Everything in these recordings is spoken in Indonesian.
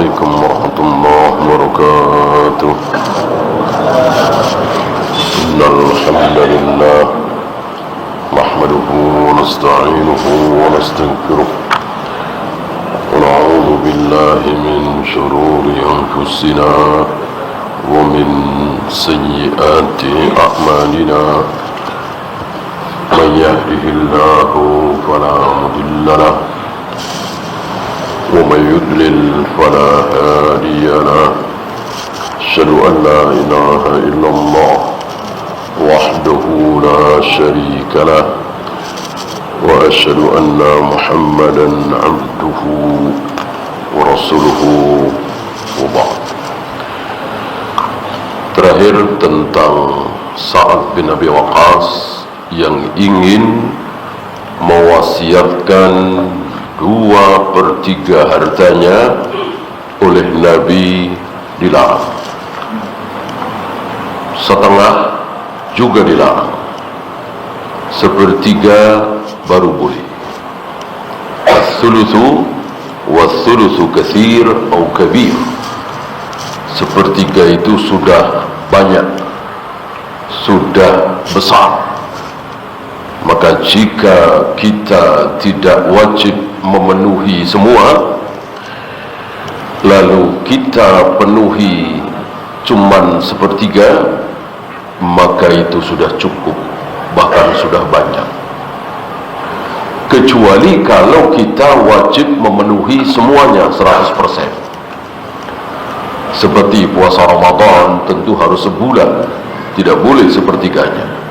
عليكم ورحمة الله وبركاته. إن الحمد لله نحمده ونستعينه ونستغفره ونعوذ بالله من شرور أنفسنا ومن سيئات أعمالنا. من يهده الله فلا مضل له ومن يضلل فلا هادي له. أشهد أن لا إله إلا الله وحده لا شريك له وأشهد أن محمدا عبده ورسوله وبعد. Terakhir tentang Sa'ad bin Abi Waqqas yang ingin mewasiatkan 2/3 hartanya oleh Nabi dilarang, setengah juga dilarang, 1/3 baru boleh. As-sulusu was-sulusu katsir atau kabir. 1/3 itu sudah banyak, sudah besar. Maka jika kita tidak wajib memenuhi semua, lalu kita penuhi cuman 1/3, maka itu sudah cukup, bahkan sudah banyak. Kecuali kalau kita wajib memenuhi semuanya 100%. Seperti puasa Ramadan tentu harus sebulan, tidak boleh 1/3-nya.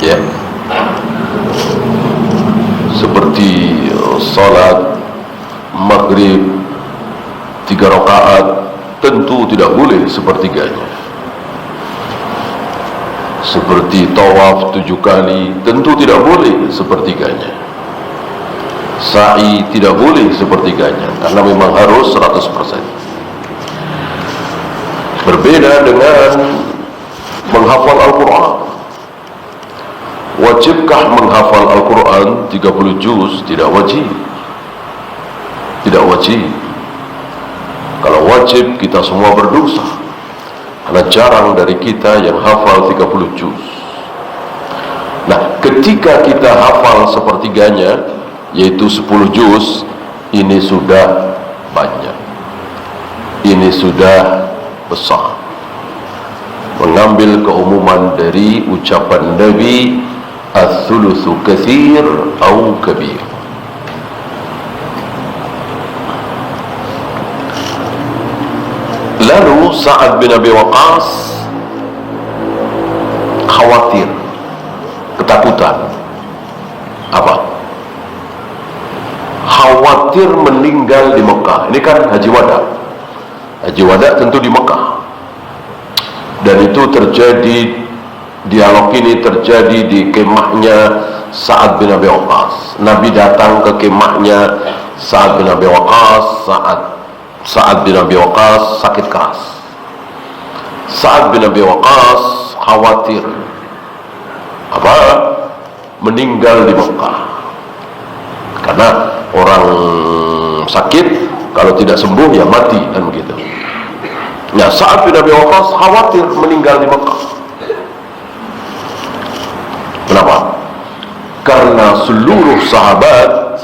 Ya, seperti salat maghrib 3 rakaat tentu tidak boleh 1/3-nya. Seperti tawaf 7 kali tentu tidak boleh 1/3-nya. Sa'i tidak boleh 1/3-nya karena memang harus 100%. Berbeda dengan menghafal Al-Quran. Wajibkah menghafal Al-Quran 30 juz? Tidak wajib. Tidak wajib. Kalau wajib, kita semua berdosa, karena jarang dari kita yang hafal 30 juz. Nah, ketika kita hafal 1/3-nya, yaitu 10 juz, ini sudah banyak, ini sudah besar. Mengambil keumuman dari ucapan Nabi, as-sulusu katsir atau kabir. Lalu Sa'ad bin Abi Waqqas khawatir, ketakutan. Apa? Khawatir meninggal di Mekah. Ini kan Haji Wada. Haji Wada tentu di Mekah. Dan itu terjadi, dialog ini terjadi di kemahnya Sa'ad bin Abi Waqqas. Nabi datang ke kemahnya Sa'ad bin Abi Waqqas. Sa'ad bin Abi Waqqas sakit keras. Sa'ad bin Abi Waqqas khawatir apa? Meninggal di Mekah. Karena orang sakit kalau tidak sembuh ya mati, kan begitu. Nah, Sa'ad bin Abi Waqqas khawatir meninggal di Mekah. Kenapa? Karena seluruh sahabat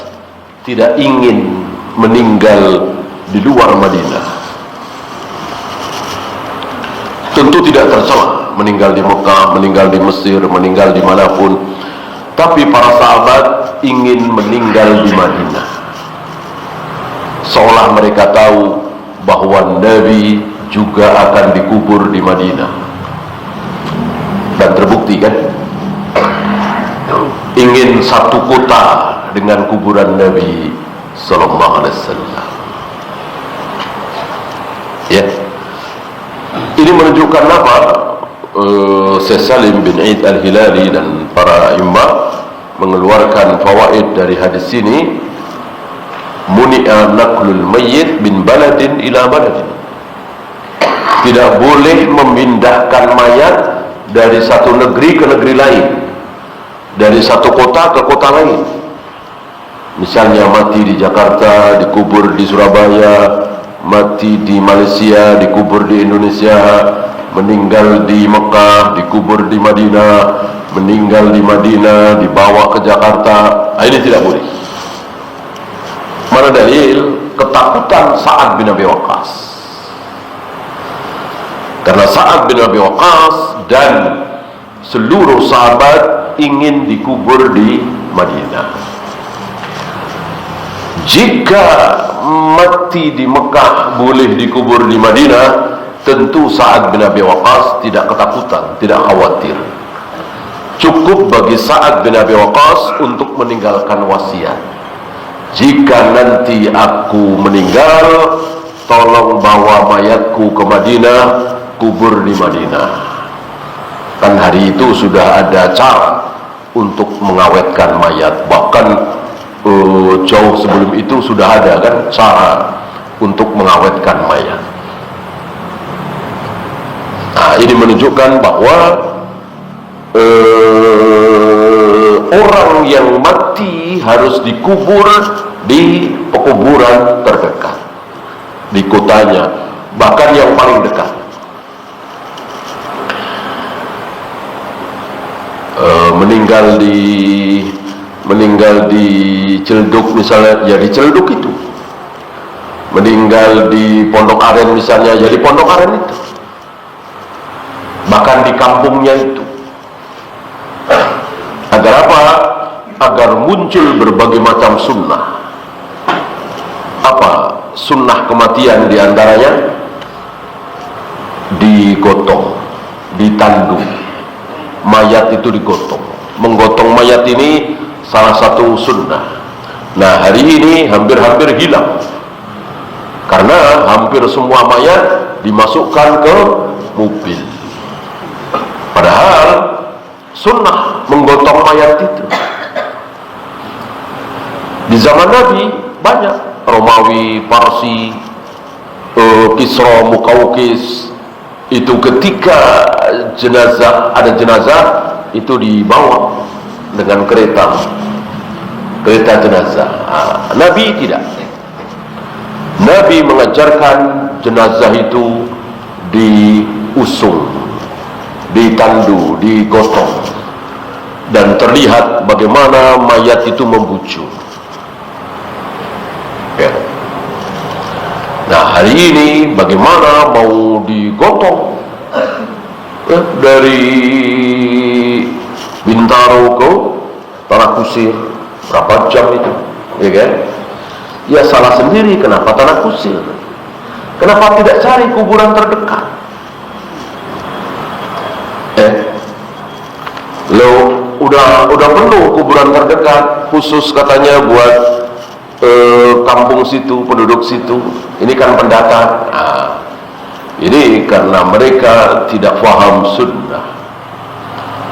tidak ingin meninggal di luar Madinah. Tentu tidak tercela meninggal di Mekah, meninggal di Mesir, meninggal di manapun. Tapi para sahabat ingin meninggal di Madinah, seolah mereka tahu bahwa Nabi juga akan dikubur di Madinah. Dan terbukti kan, ingin satu kota dengan kuburan Nabi sallallahu alaihi wasallam. Ya, ini menunjukkan apa? Syekh Salim bin Eid Al-Hilali dan para imam mengeluarkan fawaid dari hadis ini. Muni'a naqlul mayyit min baladin ila baladin. Tidak boleh memindahkan mayat dari satu negeri ke negeri lain, dari satu kota ke kota lain. Misalnya mati di Jakarta, dikubur di Surabaya, mati di Malaysia, dikubur di Indonesia, meninggal di Mekah, dikubur di Madinah, meninggal di Madinah, dibawa ke Jakarta. Ini tidak boleh. Mana dalil? Ketakutan Sa'ad bin Abi Waqqas. Karena Sa'ad bin Abi Waqqas dan seluruh sahabat ingin dikubur di Madinah. Jika mati di Mekah boleh dikubur di Madinah, tentu Sa'ad bin Abi Waqqas tidak ketakutan, tidak khawatir. Cukup bagi Sa'ad bin Abi Waqqas untuk meninggalkan wasiat. Jika nanti aku meninggal, tolong bawa mayatku ke Madinah, kubur di Madinah. Kan hari itu sudah ada cara untuk mengawetkan mayat. Bahkan jauh sebelum itu sudah ada kan cara untuk mengawetkan mayat. Nah, ini menunjukkan bahwa orang yang mati harus dikubur di pekuburan terdekat di kotanya, bahkan yang paling dekat. Meninggal di Celduk misalnya, ya di Celduk itu. Meninggal di Pondok Aren misalnya, ya di Pondok Aren itu. Bahkan di kampungnya itu. Agar apa? Agar muncul berbagai macam sunnah. Apa sunnah kematian diantaranya? Digotong, ditandu. Mayat itu digotong. Menggotong mayat ini salah satu sunnah. Nah, hari ini hampir-hampir hilang karena hampir semua mayat dimasukkan ke mobil. Padahal sunnah menggotong mayat itu di zaman Nabi banyak. Romawi, Parsi, Kisra, Mukaukis, itu ketika ada jenazah itu dibawa dengan kereta jenazah. Nabi tidak. Nabi mengajarkan jenazah itu diusung, ditandu, digotong, dan terlihat bagaimana mayat itu membujur. Ya. Nah, hari ini bagaimana mau digotong dari Bintaro ke Tanah Kusir, berapa jam itu, ya kan? Ya salah sendiri. Kenapa Tanah Kusir? Kenapa tidak cari kuburan terdekat? Lo udah penuh kuburan terdekat, khusus katanya buat kampung situ, penduduk situ. Ini kan pendatang. Ini karena mereka tidak paham sunnah.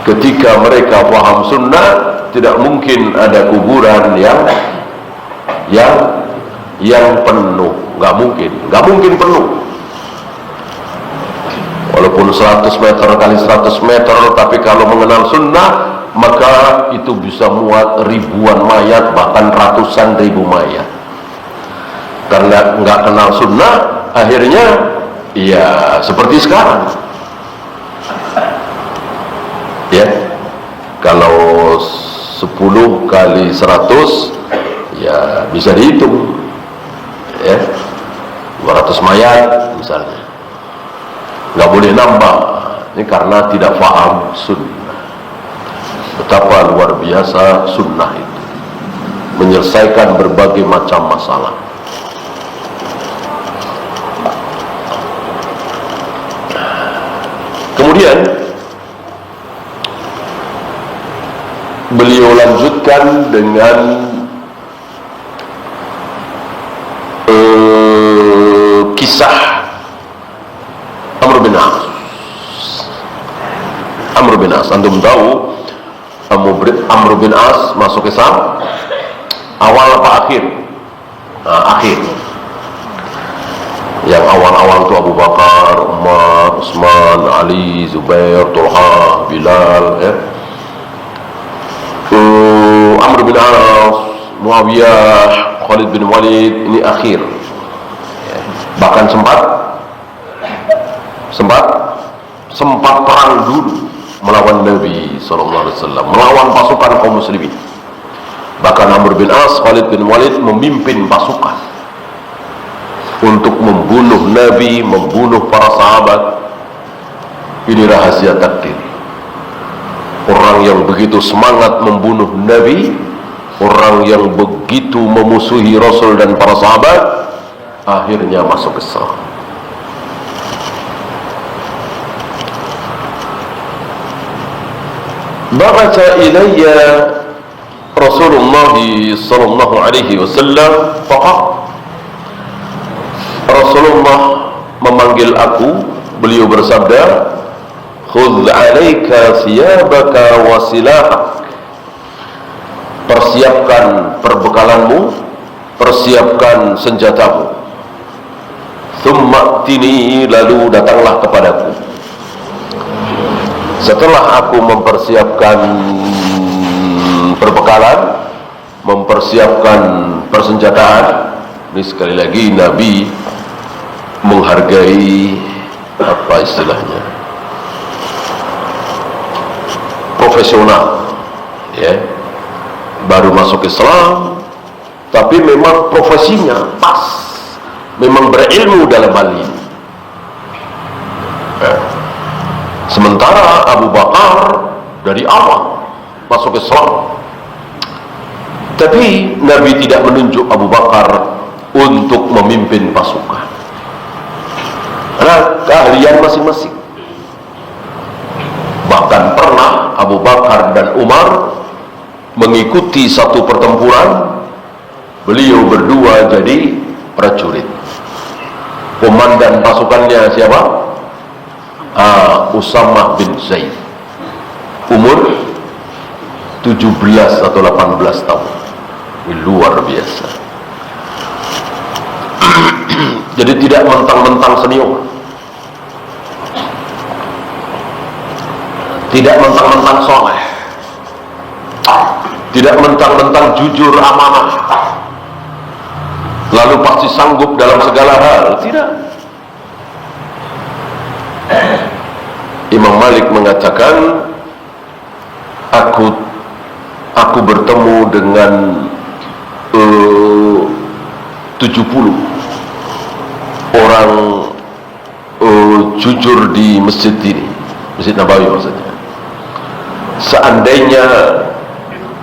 Ketika mereka paham sunnah, tidak mungkin ada kuburan yang penuh. Nggak mungkin penuh. Walaupun 100 meter kali 100 meter, tapi kalau mengenal sunnah, maka itu bisa muat ribuan mayat, bahkan ratusan ribu mayat. Karena nggak kenal sunnah, akhirnya ya seperti sekarang. Ya, kalau 10 kali 100 ya bisa dihitung, ya 200 mayat misalnya, nggak boleh nambah. Ini karena tidak paham sunnah. Betapa luar biasa sunnah itu menyelesaikan berbagai macam masalah. Kemudian beliau lanjutkan dengan kisah Amr bin As. Antum tahu Amr bin As masuk Islam awal apa akhir? Akhir. Yang awal-awal itu Abu Bakar, Umar, Utsman, Ali, Zubair, Talha, Bilal, ya. Amr bin As Muawiyah, Khalid bin Walid ini akhir. Bahkan sempat perang dulu melawan Nabi SAW, melawan pasukan kaum muslimin. Bahkan Amr bin As, Khalid bin Walid memimpin pasukan untuk membunuh Nabi, membunuh para sahabat. Ini rahasia takdir. Orang yang begitu semangat membunuh Nabi, orang yang begitu memusuhi Rasul dan para sahabat, akhirnya masuk Islam. Ba'atha ilayya Rasulullah sallallahu alaihi wasallam faqat. Rasulullah memanggil aku, beliau bersabda, khudh 'alaika thiyabaka wa silahak. Persiapkan perbekalanmu, persiapkan senjatamu. Thumma tini, lalu datanglah kepadaku. Setelah aku mempersiapkan perbekalan, mempersiapkan persenjataan, ini sekali lagi Nabi menghargai apa istilahnya, profesional, ya. Baru masuk Islam, tapi memang profesinya pas, memang berilmu dalam hal ini. Sementara Abu Bakar dari awal masuk Islam, tapi Nabi tidak menunjuk Abu Bakar untuk memimpin pasukan, karena keahlian masing-masing. Bahkan pernah Abu Bakar dan Umar mengikuti satu pertempuran, beliau berdua jadi prajurit. Komandan pasukannya siapa? Usamah bin Zaid, umur 17 atau 18 tahun. Ini luar biasa. Jadi tidak mentang-mentang senior, tidak mentang-mentang soleh, tidak mentang-mentang jujur amanah, lalu pasti sanggup dalam segala hal. Tidak. Imam Malik mengatakan, aku bertemu dengan 70 orang jujur di masjid ini, Masjid Nabawi maksudnya. Seandainya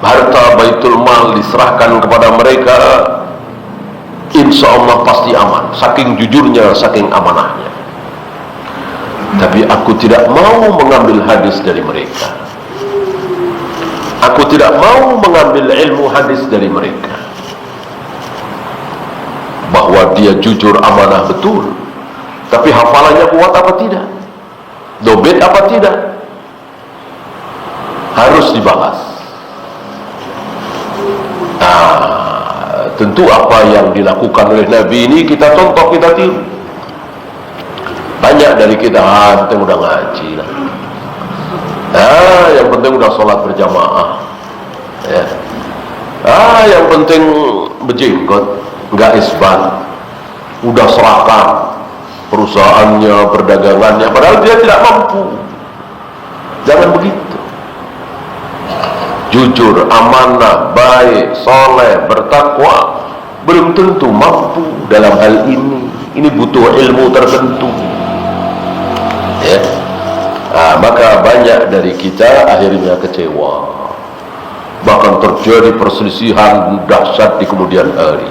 harta Baitul Mal diserahkan kepada mereka, insya Allah pasti aman, saking jujurnya, saking amanahnya. Tapi aku tidak mau mengambil hadis dari mereka, aku tidak mau mengambil ilmu hadis dari mereka, bahwa dia jujur amanah betul, tapi hafalannya kuat apa tidak, dobit apa tidak, harus dibahas. Tentu apa yang dilakukan oleh Nabi ini kita contoh, kita tiru. Banyak dari kita, penting udah ngaji lah, yang penting udah sholat berjamaah, ya. Yang penting berjenggot, nggak isbat, udah serahkan perusahaannya, perdagangannya, padahal dia tidak mampu. Jangan begitu. Jujur, amanah, baik, soleh, bertakwa, belum tentu mampu dalam hal ini. Ini butuh ilmu tertentu, ya. Maka banyak dari kita akhirnya kecewa, bahkan terjadi perselisihan dahsyat di kemudian hari,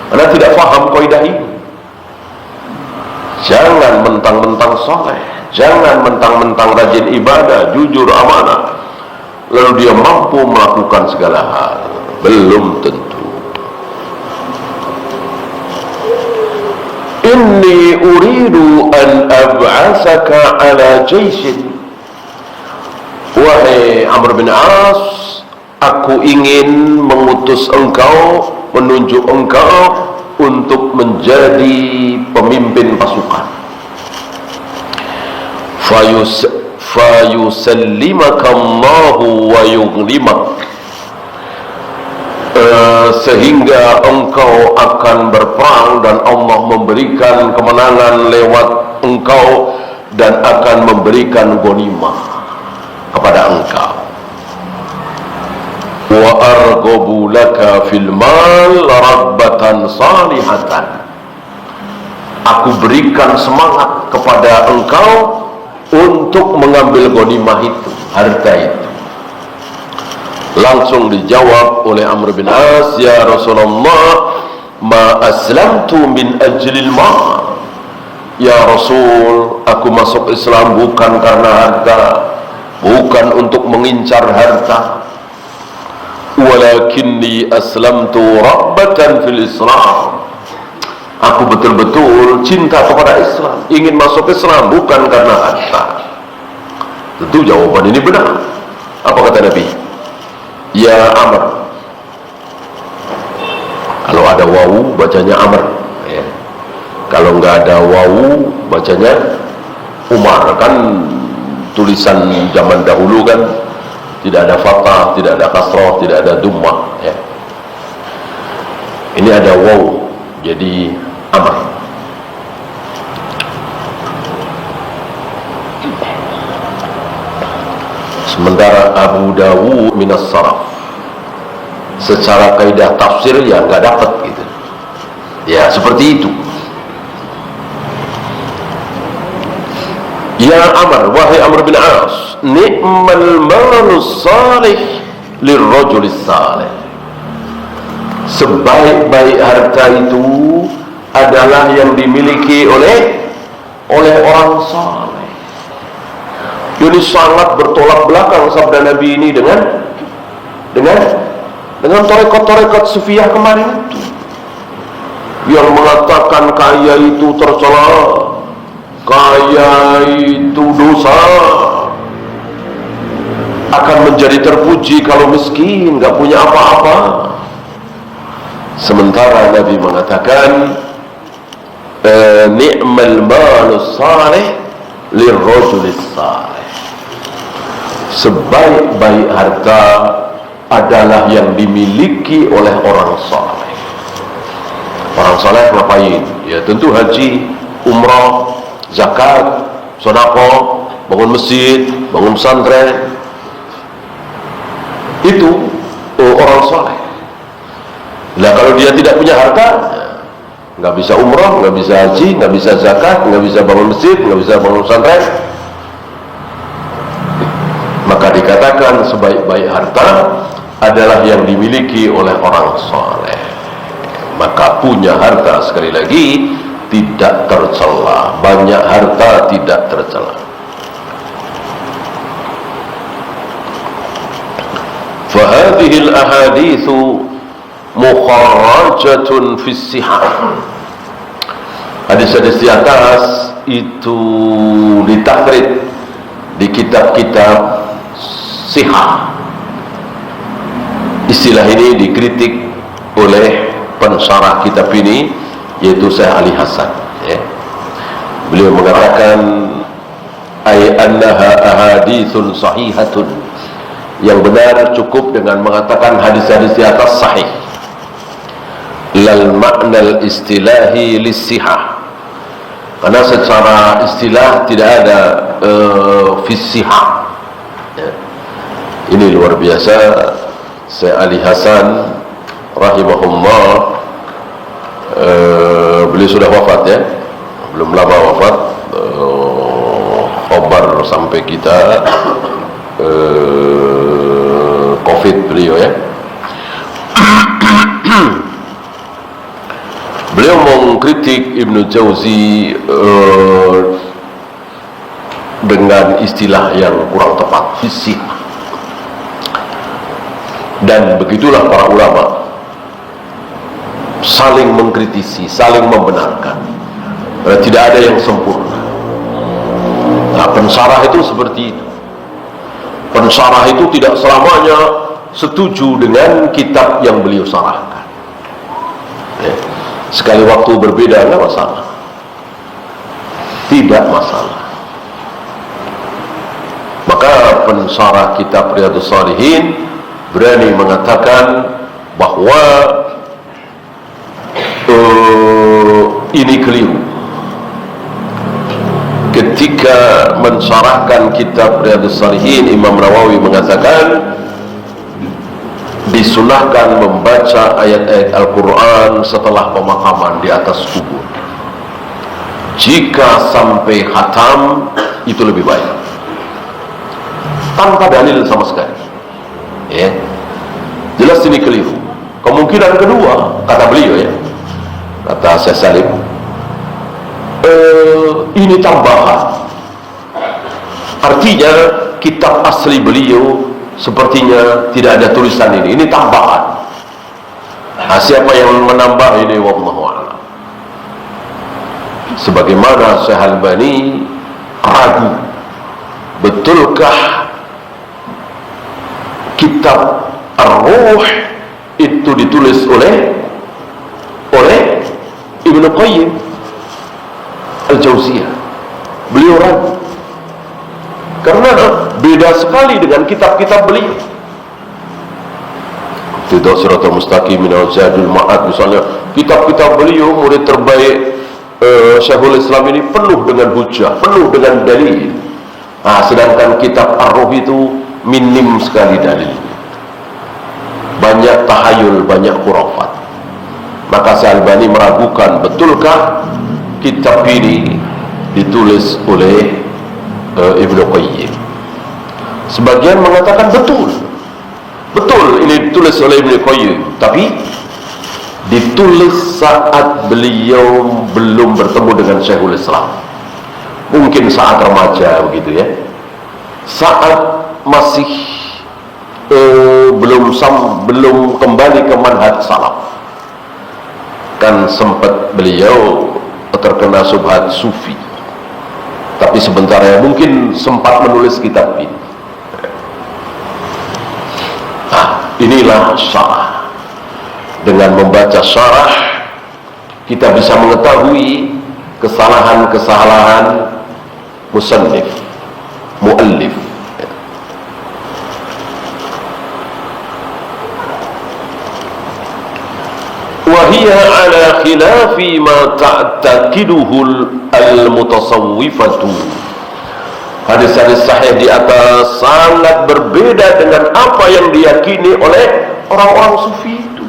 karena tidak paham kaidah ini. Jangan mentang-mentang soleh, jangan mentang-mentang rajin ibadah, jujur, amanah, lalu dia mampu melakukan segala hal. Belum tentu. Inni uridu an ab'asaka ala jaishin. Wahai Amr bin As, aku ingin mengutus engkau, menunjuk engkau untuk menjadi pemimpin pasukan. Fayusallimaka Allahu wa yughlimak. sehingga engkau akan berperang dan Allah memberikan kemenangan lewat engkau dan akan memberikan ghanimah kepada engkau. Wa arghabu laka fil mal rabbatan salihatan. Aku berikan semangat kepada engkau untuk mengambil ghanimah itu, harta itu. Langsung dijawab oleh Amr bin As, ya Rasulullah, ma aslamtu min ajlil mal. Ya Rasul, aku masuk Islam bukan karena harta, bukan untuk mengincar harta. Walakinni aslamtu rabbatan fil Islam. Aku betul-betul cinta kepada Islam, ingin masuk Islam bukan karena harta. Tentu jawaban ini benar. Apa kata Nabi? Ya Amr. Kalau ada wawu bacanya Amr, ya. Kalau nggak ada wawu bacanya Umar. Kan tulisan zaman dahulu kan tidak ada fathah, tidak ada kasrah, tidak ada dummah, ya. Ini ada wawu, jadi Amr. Sementara Abu Dawud minas saraf, secara kaidah tafsir ya nggak dapat gitu. Ya seperti itu. Ya Amr, wahai Amr bin As, ni'mal malus salih lirrajulis salih. Sebaik-baik harta itu adalah yang dimiliki oleh orang saleh. Jadi sangat bertolak belakang sabda Nabi ini dengan tarekat-tarekat sufiah kemarin itu, yang mengatakan kaya itu tercela, kaya itu dosa, akan menjadi terpuji kalau miskin, nggak punya apa-apa. Sementara Nabi mengatakan ni'mal malus salih lirrajulis salih. Sebaik-baik harta adalah yang dimiliki oleh orang saleh. Orang saleh ngapain? Ya tentu haji, umrah, zakat, sedekah, bangun masjid, bangun pesantren. Itu orang saleh. Nah kalau dia tidak punya harta, nggak bisa umrah, nggak bisa haji, nggak bisa zakat, nggak bisa bangun masjid, nggak bisa bangun pesantren, maka dikatakan sebaik-baik harta adalah yang dimiliki oleh orang saleh. Maka punya harta, sekali lagi, tidak tercela. Banyak harta tidak tercela. Fahadihil ahadithu mukharrajatun fis sihah. Hadis-hadis di atas itu ditakrid di kitab-kitab sihah. Istilah ini dikritik oleh pensyarah kitab ini, yaitu Syekh Ali Hasan, ya. Beliau mengatakan ay annaha ahaditsun sahihatun. Yang benar cukup dengan mengatakan hadis-hadis di atas sahih. Lal ma'nal istilahi lis-sihah. Karena secara istilah tidak ada fis-sihah. Ya. Ini luar biasa. Syekh Ali Hasan rahimahullah, beliau sudah wafat, ya, belum lama wafat. Khobar sampai kita COVID beliau, ya. Beliau mengkritik Ibnu Jauzi dengan istilah yang kurang tepat, fisik. Dan begitulah para ulama saling mengkritisi, saling membenarkan. Tidak ada yang sempurna. Nah, pensyarah itu seperti itu. Pensyarah itu tidak selamanya setuju dengan kitab yang beliau syarahkan, ya. Sekali waktu berbeda, nggak masalah, tidak masalah. Maka pensyarah kitab Riyadhus Shalihin berani mengatakan bahwa ini keliru. Ketika mensyarahkan kitab Riyadhus Shalihin, Imam Nawawi mengatakan disunahkan membaca ayat-ayat Al-Quran setelah pemakaman di atas kubur. Jika sampai khatam, itu lebih baik, tanpa dalil sama sekali. Ya, jelas ini keliru. Kemungkinan kedua, kata beliau, ya, kata Syekh Salim, ini tambahan. Artinya kitab asli beliau sepertinya tidak ada tulisan ini tambahan. Nah, siapa yang menambah ini, wallahu a'lam. Sebagaimana Syekh Albani ragu, betulkah kitab Ar-Ruh itu ditulis oleh Ibnu Qayyim Al-Jauziyah. Beliau ragu karena beda sekali dengan kitab-kitab beliau. Tidak Siratal Mustaqim, Zadul Ma'ad misalnya, kitab-kitab beliau murid terbaik Syekhul Islam ini penuh dengan hujah, penuh dengan dalil. Nah, sedangkan kitab Ar-Ruh itu minim sekali dalil, banyak tahayul, banyak khurafat. Maka Syekh Albani meragukan, betulkah kitab ini ditulis oleh Ibnu Qayyim. Sebagian mengatakan betul ini ditulis oleh Ibnu Qayyim, tapi ditulis saat beliau belum bertemu dengan Syekhul Islam, mungkin saat remaja begitu, ya, saat masih belum kembali ke manhaj salaf. Kan sempat beliau terkena subhat sufi, tapi sebentar ya mungkin sempat menulis kitab ini. Nah, inilah syarah. Dengan membaca syarah kita bisa mengetahui kesalahan-kesalahan musannif, muallif. Wahia ala khilafi ma ta'taqiduhu al-mutasawwifatu. Hadis-hadis sahih di atas sangat berbeda dengan apa yang diyakini oleh orang-orang sufi itu.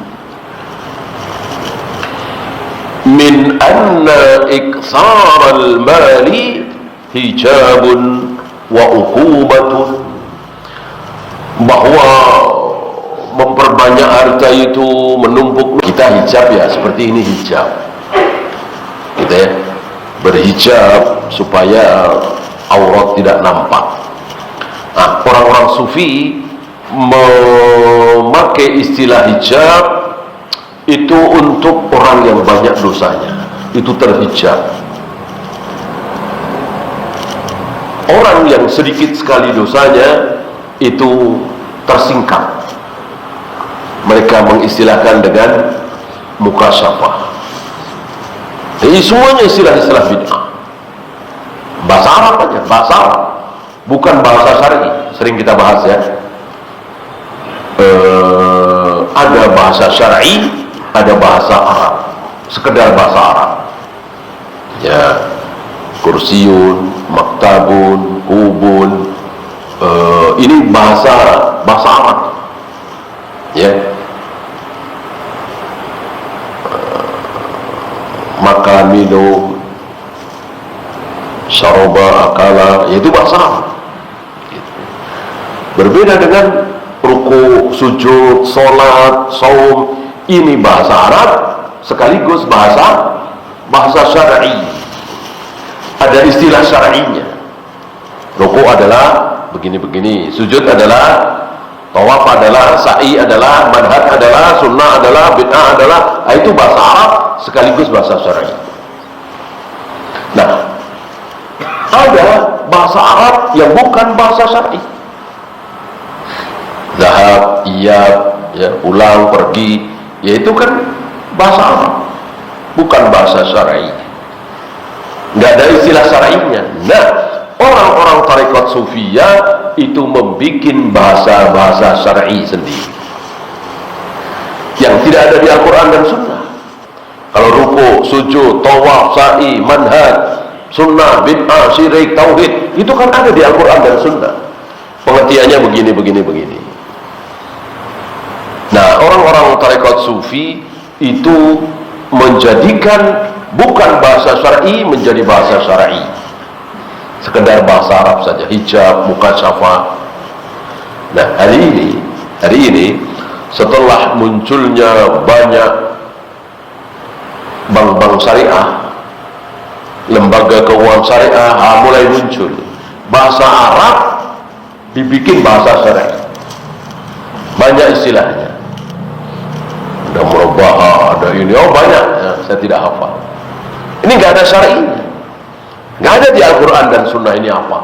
Min anna iksar al-mali hijabun wa uqubatun, bahwa memperbanyak harta itu, menumpuk, kita hijab, ya, seperti ini hijab, gitu ya, berhijab supaya aurat tidak nampak. Nah, orang-orang sufi memakai istilah hijab itu untuk orang yang banyak dosanya, itu terhijab. Orang yang sedikit sekali dosanya itu tersingkap. Mereka mengistilahkan dengan mukasyafah. Jadi semuanya istilah-istilah bid'ah. Bahasa Arab aja, bahasa Arab, bukan bahasa syar'i. Sering kita bahas, ya. Ada bahasa syar'i, ada bahasa Arab. Sekedar bahasa Arab. Ya, kursiyun, maktabun, kubun. Ini bahasa Arab. Ya, makan, minum, syaroba, akala, yaitu bahasa Arab. Berbeda dengan ruku, sujud, sholat, saum. Ini bahasa Arab sekaligus bahasa syar'i. Ada istilah syar'inya. Ruku adalah begini-begini, sujud adalah, tawaf adalah, sa'i adalah, manhaj adalah, sunnah adalah, bid'ah adalah. Itu bahasa Arab sekaligus bahasa syar'i. Nah, ada bahasa Arab yang bukan bahasa syar'i. Zahab, iyab, ya, pulang, pergi, yaitu kan bahasa Arab, bukan bahasa syar'i. Nggak ada istilah syar'inya. Nah, orang-orang tarekat sufiyah itu membuat bahasa-bahasa syar'i sendiri. tidak ada di Al-Quran dan Sunnah. Kalau ruku, sujud, tawaf, sa'i, manhaj, sunnah, bid'ah, syirik, tauhid, itu kan ada di Al-Quran dan Sunnah. Pengertiannya begini, begini, begini. Nah, orang-orang tarekat sufi itu menjadikan bukan bahasa syar'i menjadi bahasa syar'i, sekedar bahasa Arab saja, hijab, mukasyafah. Nah, hari ini setelah munculnya banyak bank-bank syariah, lembaga keuangan syariah mulai muncul, bahasa Arab dibikin bahasa syar'i, banyak istilahnya, ada murabaha, ada ini, banyak ya, saya tidak hafal. Ini nggak ada syar'inya, nggak ada di Al-Quran dan Sunnah. Ini apa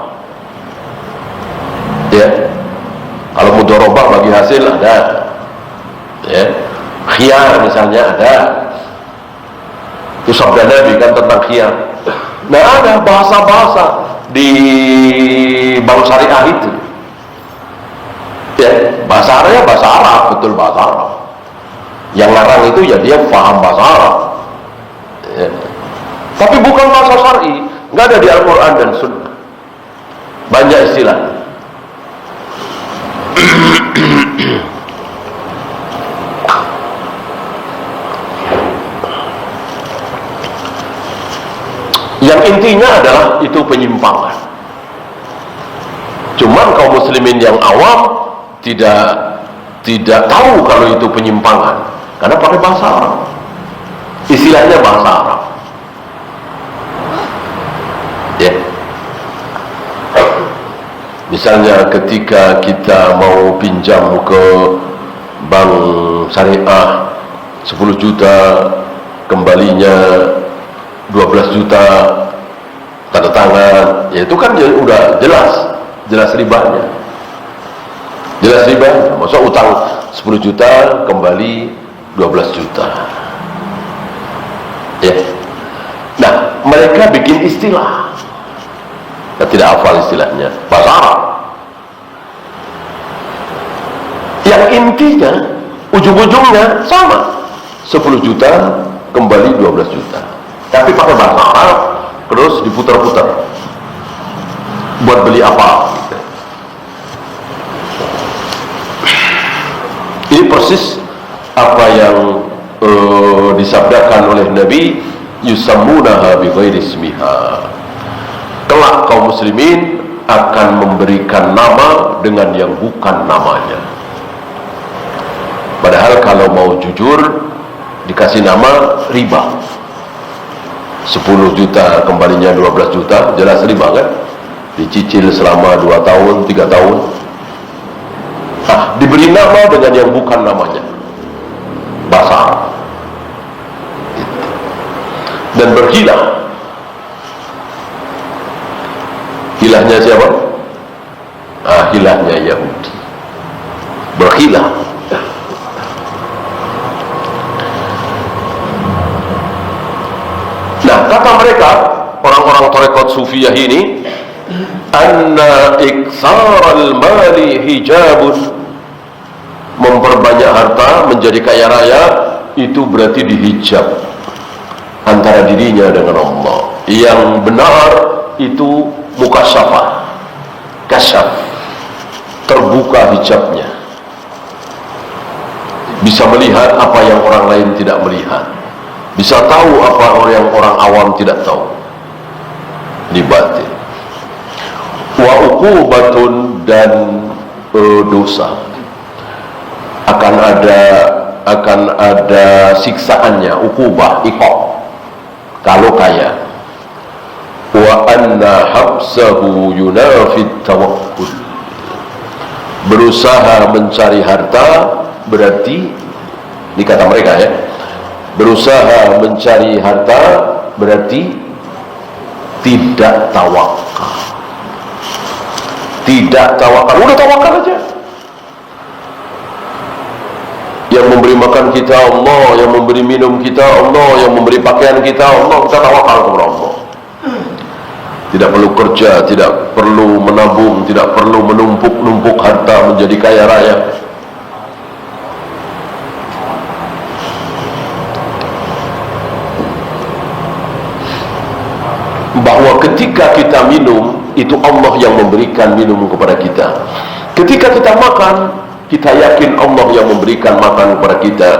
ya? Kalau mudharabah bagi hasil ada ya, khiyar misalnya ada, itu sabda Nabi kan tentang khiyar. Nah, ada bahasa-bahasa di bank syariah itu ya, bahasa Arabnya bahasa Arab, betul bahasa Arab. Yang larang itu ya dia paham bahasa Arab ya. Tapi bukan bahasa syar'i, nggak ada di Al-Quran dan Sunnah, banyak istilahnya. Yang intinya adalah itu penyimpangan. Cuman kaum muslimin yang awam tidak tahu kalau itu penyimpangan, karena pakai bahasa Arab, istilahnya bahasa Arab ya. Misalnya ketika kita mau pinjam ke bank syariah 10 juta, kembalinya 12 juta, tanda tangan, ya itu kan udah jelas ribanya, masa utang 10 juta kembali 12 juta ya. Nah, mereka bikin istilah, saya tidak hafal istilahnya, bahasa Arab, yang intinya ujung-ujungnya sama, 10 juta kembali 12 juta, tapi pakai bahasa Arab, terus diputar-putar buat beli apa. Ini persis apa yang disabdakan oleh Nabi, yusammunaha bi ghairi ismiha. Kelak kaum muslimin akan memberikan nama dengan yang bukan namanya. Padahal kalau mau jujur dikasih nama riba, 10 juta kembalinya 12 juta, jelas riba kan? Dicicil selama 2 tahun, 3 tahun. Diberi nama dengan yang bukan namanya, bahasa Arab, dan berhilah. Hilahnya siapa? Hilahnya Yahudi, berhilah. Nah, kata mereka, orang-orang tarekat sufiyah ini, anna iksaral mali hijabun, memperbanyak harta, menjadi kaya raya, itu berarti dihijab antara dirinya dengan Allah. Yang benar itu mukasyafah, kasyaf, terbuka hijabnya, bisa melihat apa yang orang lain tidak melihat, bisa tahu apa yang orang awam tidak tahu, di batin. Wa uqubatun, dan dosa, akan ada siksaannya, uqubah, iqab kalau kaya. Wa anna habsahu yunafid tawakkul, berusaha mencari harta berarti, ini kata mereka ya, berusaha mencari harta berarti tidak tawakal. Tidak tawakal, udah tawakal aja. Yang memberi makan kita Allah, yang memberi minum kita Allah, yang memberi pakaian kita Allah, kita tawakal kepada Allah. Tidak perlu kerja, tidak perlu menabung, tidak perlu menumpuk-numpuk harta menjadi kaya raya. bahwa ketika kita minum, itu Allah yang memberikan minum kepada kita. Ketika kita makan, kita yakin Allah yang memberikan makan kepada kita.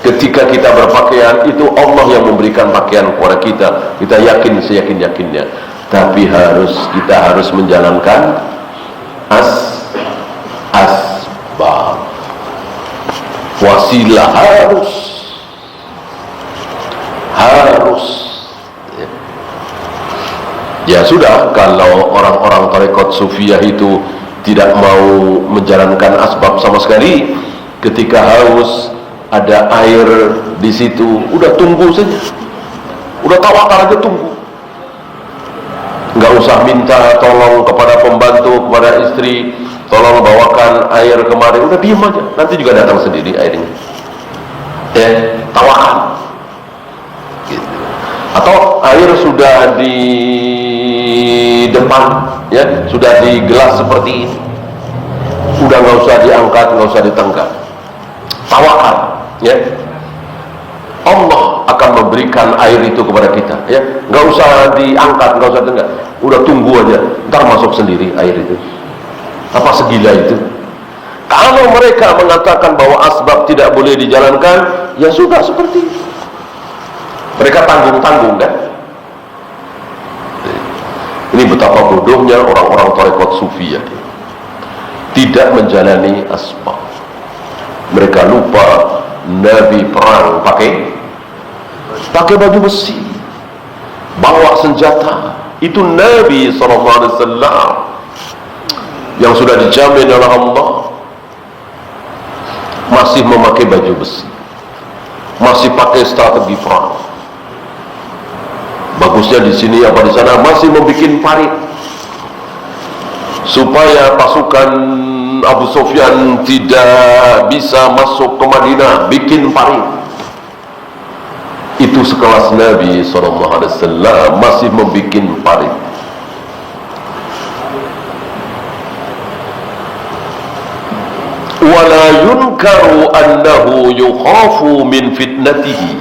Ketika kita berpakaian, itu Allah yang memberikan pakaian kepada kita. Kita yakin seyakin-yakinnya. Tapi kita harus menjalankan asbab. Wasilah harus ya sudah. Kalau orang-orang tarekat Sufiyah itu tidak mau menjalankan asbab sama sekali, ketika haus ada air di situ, udah tunggu saja, udah tawakal aja, tunggu, nggak usah minta tolong kepada pembantu, kepada istri, tolong bawakan air kemari, udah diem aja, nanti juga datang sendiri airnya. Tawakal gitu. Atau air sudah di depan, ya, sudah di gelas seperti ini, udah nggak usah diangkat, nggak usah ditenggak, tawakal, ya. Allah akan memberikan air itu kepada kita, ya, nggak usah diangkat, nggak usah tenggak, udah tunggu aja, ntar masuk sendiri air itu. Apa segila itu? Kalau mereka mengatakan bahwa asbab tidak boleh dijalankan, ya sudah seperti itu. Mereka tanggung-tanggung, kan? Ini betapa bodohnya orang-orang tarekat Sufiyah, tidak menjalani asbab. Mereka lupa Nabi perang pakai baju besi, bawa senjata. Itu Nabi SAW yang sudah dijamin oleh Allah, masih memakai baju besi, masih pakai strategi perang. Bagusnya di sini apa di sana, masih membuat parit supaya pasukan Abu Sufyan tidak bisa masuk ke Madinah, bikin parit. Itu sekelas Nabi SAW masih membuat parit. Wala yunkaru annahu yukhafu min fitnatihi.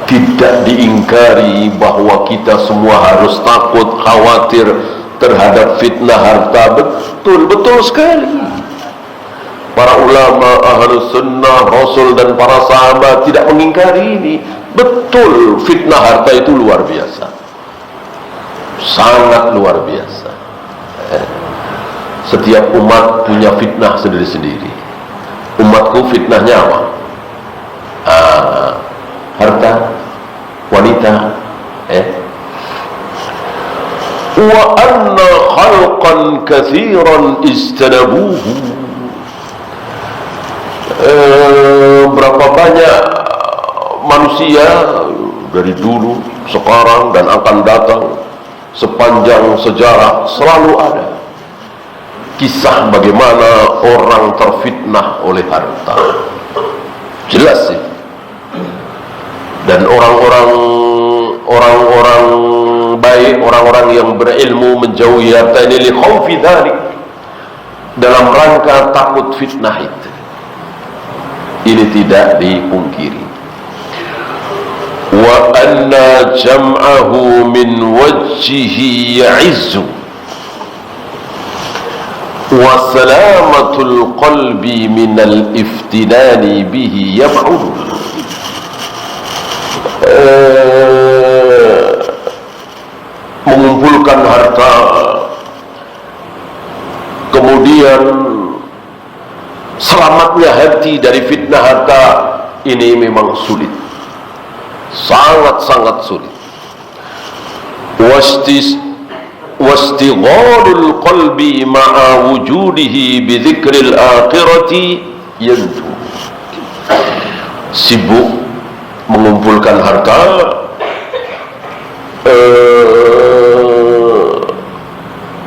Tidak diingkari bahwa kita semua harus takut, khawatir terhadap fitnah harta. Betul sekali. Para ulama Ahlus Sunnah, Rasul dan para sahabat tidak mengingkari ini. Betul, fitnah harta itu luar biasa, sangat luar biasa. Setiap umat punya fitnah sendiri-sendiri. Umatku fitnahnya apa? Harta, wanita. Wa anna khalqan katsiran istanabuhu. Berapa banyak manusia dari dulu, sekarang dan akan datang, sepanjang sejarah selalu ada kisah bagaimana orang terfitnah oleh harta. Jelas sih. Dan orang-orang baik, orang-orang yang berilmu menjauhi harta ini li khaufi dzalik, dalam rangka takut fitnah itu. Ini tidak dipungkiri. Wa anna jam'ahu min wajhihi ya'izzu wa salamatul qalbi minal iftinani bihi yab'ud. Mengumpulkan harta, kemudian selamatnya hati dari fitnah harta, ini memang sulit, sangat-sangat sulit. Wastighalul qalbi ma'a wujudihi bi dzikril akhirati yantu. Sibuk mengumpulkan harta,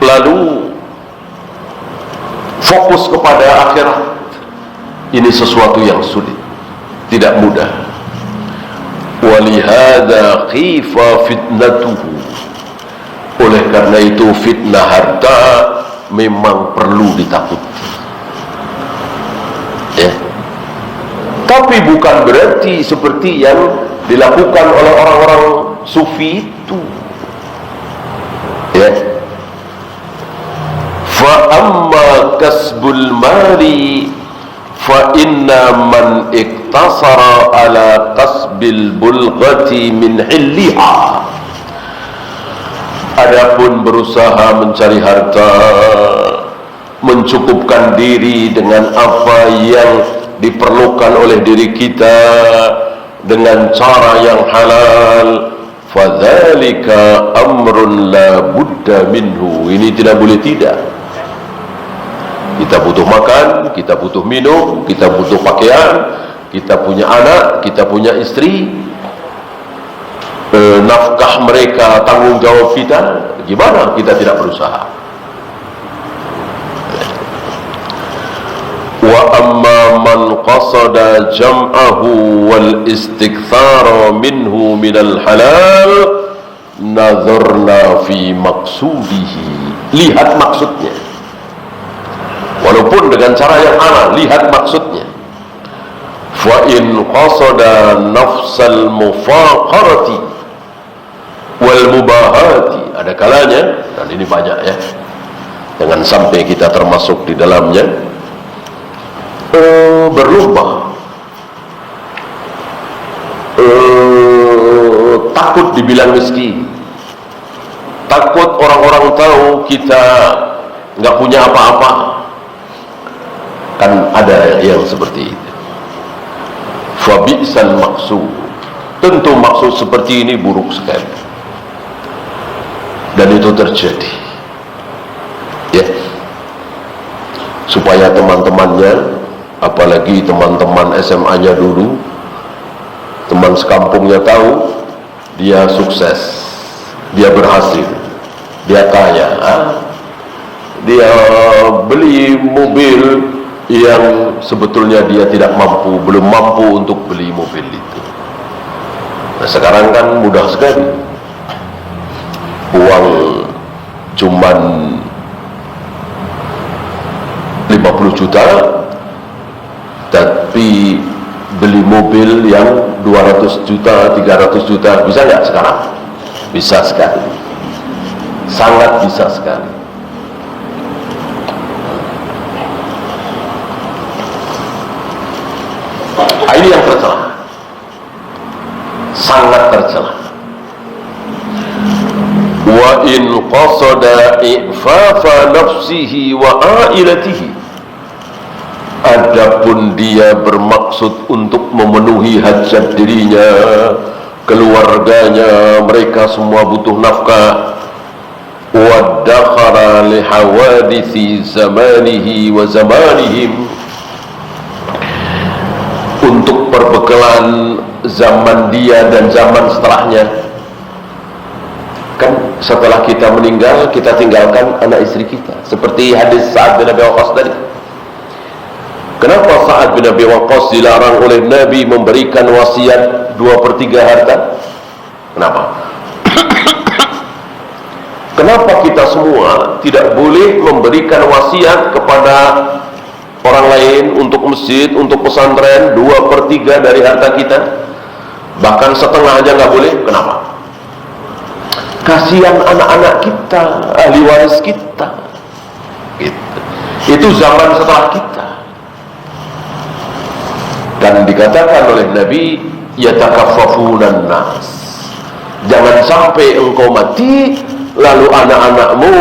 lalu fokus kepada akhirat, ini sesuatu yang sulit, tidak mudah. Walihada khifa fitnatuhu. Oleh karena itu fitnah harta memang perlu ditakuti, ya. Tapi bukan berarti seperti yang dilakukan oleh orang-orang sufi itu, fa amma kasbul mali fa inna man iktasara ala kasbil bulghati min hilliha. Adapun berusaha mencari harta, mencukupkan diri dengan apa yang diperlukan oleh diri kita dengan cara yang halal, fadzalika amrun la budda minhu. Ini tidak boleh tidak. Kita butuh makan, kita butuh minum, kita butuh pakaian, kita punya anak, kita punya istri, nafkah mereka tanggung jawab kita. Gimana kita tidak berusaha? Wa amma man qasada jam'ahu wal istikthara minhu minal halal nazarna fi maqsudihi. Lihat maksudnya, walaupun dengan cara yang halal, lihat maksudnya. Fa in qasada nafsal mufaqarati wal mubahati, ada kalanya, dan ini banyak ya, jangan sampai kita termasuk di dalamnya, berlomba, takut dibilang miskin, takut orang-orang tahu kita nggak punya apa-apa. Kan ada yang seperti itu. Fa bi'sal maksud, tentu maksud seperti ini buruk sekali. Dan itu terjadi ya, supaya teman-temannya, apalagi teman-teman SMA-nya dulu, teman sekampungnya tahu dia sukses, dia berhasil, dia kaya, dia beli mobil yang sebetulnya dia tidak mampu, belum mampu untuk beli mobil itu. Nah, sekarang kan mudah sekali, uang cuman 50 juta tapi beli mobil yang 200 juta, 300 juta, bisa nggak sekarang? Bisa sekali, sangat bisa sekali. Ini yang tercela, sangat tercela. Wa in qasada i'fafa nafsihi wa ailatihi, adapun dia bermaksud untuk memenuhi hajat dirinya, keluarganya, mereka semua butuh nafkah, wa dakhara li hawadithi zamanihi wa zamanihim, untuk perbekalan zaman dia dan zaman setelahnya. Kan setelah kita meninggal, kita tinggalkan anak istri kita, seperti hadis Sa'ad bin Abi Waqqas tadi. Kenapa Sa'ad bin Abi Waqqas dilarang oleh Nabi memberikan wasiat 2/3 harta? Kenapa? Kenapa kita semua tidak boleh memberikan wasiat kepada orang lain, untuk masjid, untuk pesantren, 2/3 dari harta kita, bahkan setengah aja nggak boleh? Kenapa? Kasihan anak-anak kita, ahli waris kita gitu. Itu zaman setelah kita. Dan dikatakan oleh Nabi, yatakaffafunan nas, jangan sampai engkau mati lalu anak-anakmu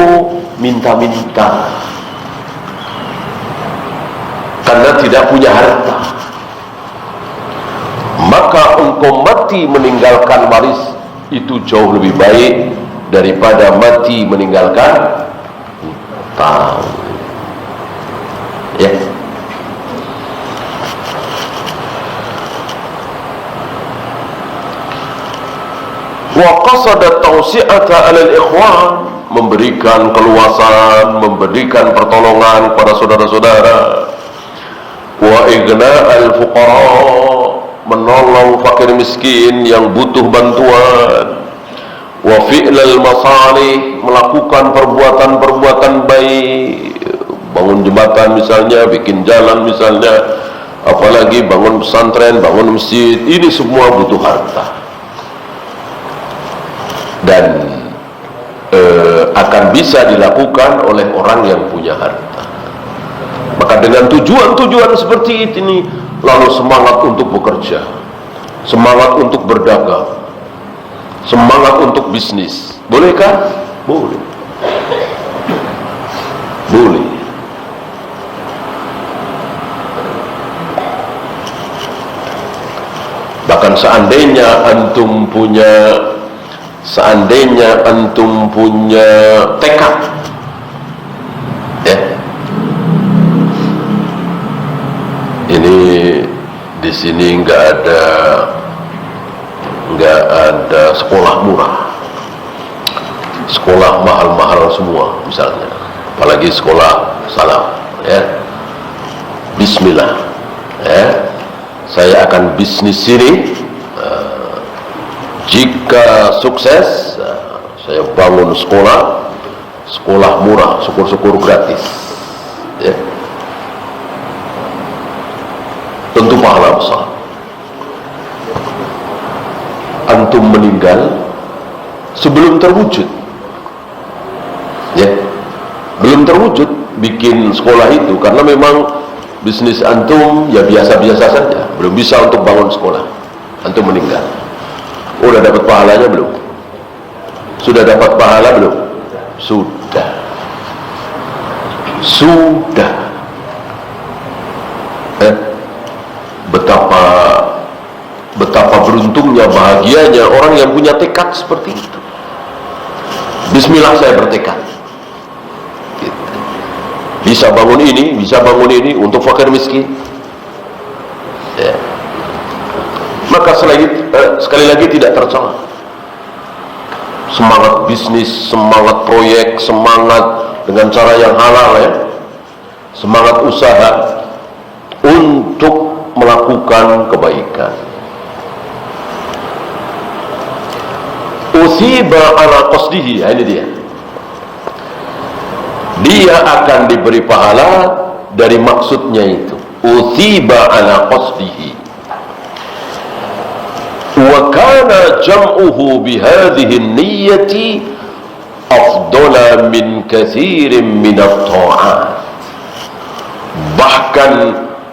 minta-minta karena tidak punya harta. Maka engkau mati meninggalkan waris, itu jauh lebih baik daripada mati meninggalkan hutang. Ya. Wa qasada tawsi'ata 'alal ikhwan, memberikan keluasan, memberikan pertolongan kepada saudara-saudara. Wa ighna'al fuqara, menolong fakir miskin yang butuh bantuan. Wa fi'lal masalih, melakukan perbuatan-perbuatan baik, bangun jembatan misalnya, bikin jalan misalnya, apalagi bangun pesantren, bangun masjid, ini semua butuh harta. Dan akan bisa dilakukan oleh orang yang punya harta. Maka dengan tujuan-tujuan seperti ini, lalu semangat untuk bekerja, semangat untuk berdagang, semangat untuk bisnis. Bolehkah? Boleh. Boleh. Bahkan seandainya antum punya tekad, ya, ini di sini nggak ada sekolah murah, sekolah mahal-mahal semua misalnya, apalagi sekolah salam, ya. Bismillah, ya, saya akan bisnis sini. Jika sukses, saya bangun sekolah murah, syukur-syukur gratis, ya. Tentu pahala besar. Antum meninggal sebelum terwujud, ya, belum terwujud bikin sekolah itu, karena memang bisnis antum ya biasa-biasa saja, belum bisa untuk bangun sekolah. Antum meninggal, udah dapat pahalanya belum? Sudah dapat pahala belum? Sudah. Betapa beruntungnya, bahagianya orang yang punya tekad seperti itu. Bismillah, saya bertekad, gitu. Bisa bangun ini untuk fakir miskin, ya. Maka sekali lagi tidak tercela. Semangat bisnis, semangat proyek, semangat dengan cara yang halal, ya, semangat usaha untuk melakukan kebaikan. Usiba ala qasdihi, ini dia akan diberi pahala dari maksudnya itu. Usiba ala qasdihi. Wa kana jam'uhu bihadhihi an-niyyati afdala min katsirin min at-ta'at. Bahkan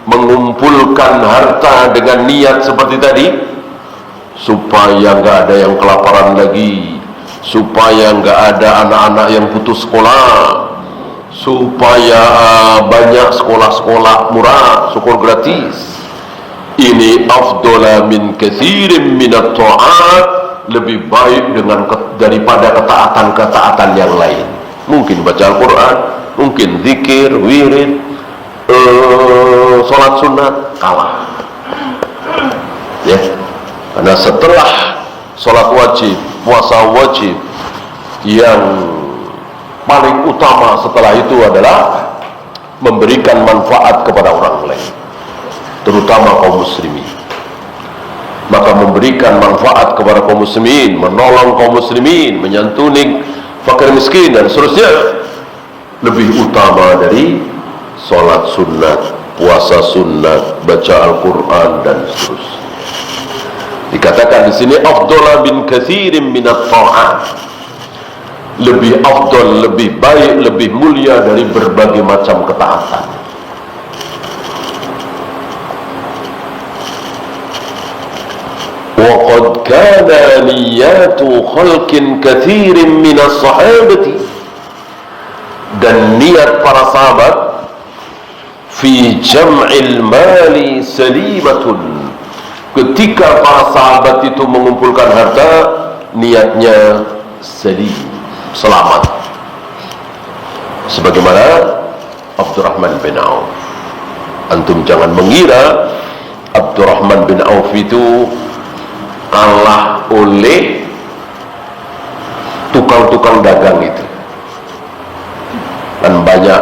mengumpulkan harta dengan niat seperti tadi, supaya nggak ada yang kelaparan lagi, supaya nggak ada anak-anak yang putus sekolah, supaya banyak sekolah-sekolah murah, syukur gratis. Ini afdala min katsirin minat ta'at, lebih baik daripada ketaatan-ketaatan yang lain. Mungkin baca Al-Quran, mungkin zikir, wirid, sholat sunat, kalah, ya. Karena setelah sholat wajib, puasa wajib, yang paling utama setelah itu adalah memberikan manfaat kepada orang lain, terutama kaum muslimin. Maka memberikan manfaat kepada kaum muslimin, menolong kaum muslimin, menyantuni fakir miskin dan seterusnya, lebih utama dari sholat sunat, puasa sunat, baca Al-Quran dan seterusnya. Dikatakan di sini afdala min katsirin minat ta'at, lebih afdal, lebih baik, lebih mulia dari berbagai macam ketaatan. Wa qad kana niyatu khalqin katsirin minas sahabati, dan niat para sahabat fi jam'il mali salimatun. Ketika para sahabat itu mengumpulkan harta, niatnya salim, selamat. Sebagaimana Abdurrahman bin Auf. Antum jangan mengira Abdurrahman bin Auf itu kalah oleh tukang-tukang dagang itu. Dan banyak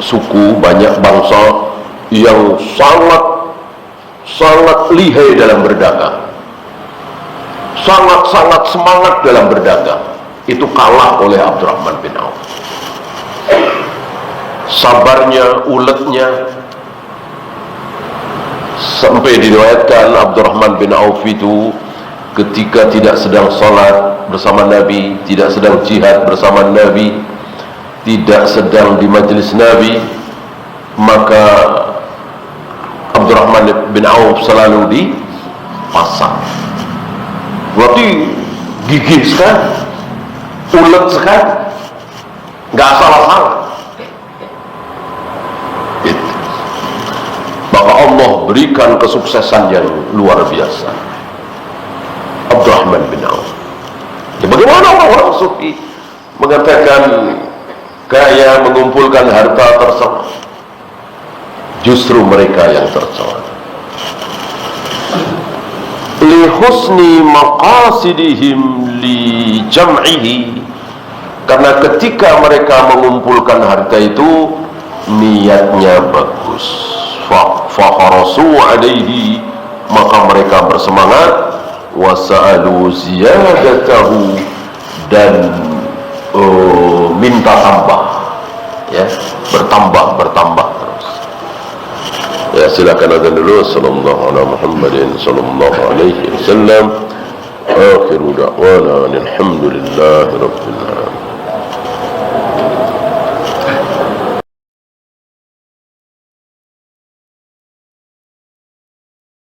suku, banyak bangsa yang sangat lihai dalam berdagang, sangat semangat dalam berdagang. Itu kalah oleh Abdurrahman bin Auf. Sabarnya, uletnya, sampai diriwayatkan Abdurrahman bin Auf itu ketika tidak sedang sholat, bersama Nabi, tidak sedang jihad bersama Nabi, tidak sedang di majlis Nabi, maka Abdurrahman bin Auf selalu di pasar. Berarti gigih sekali, ulet sekali, nggak salah-salah. Maka Allah berikan kesuksesan yang luar biasa Abdurrahman bin Auf. Ya, bagaimana orang-orang sufi mengatakan kaya mengumpulkan harta tersebut? Justru mereka yang tercela. Li husni maqasidihim li jam'ihi, karena ketika mereka mengumpulkan harta itu niatnya bagus. Faharasu alaihi, maka mereka bersemangat, wasa'alu ziyadatahu, dan minta tambah, ya, bertambah terus. Ya, silakan azan dulu. Sallallahu ala Muhammadin sallallahu alaihi wasallam. Akhiru da'wana alhamdulillahi rabbil alamin.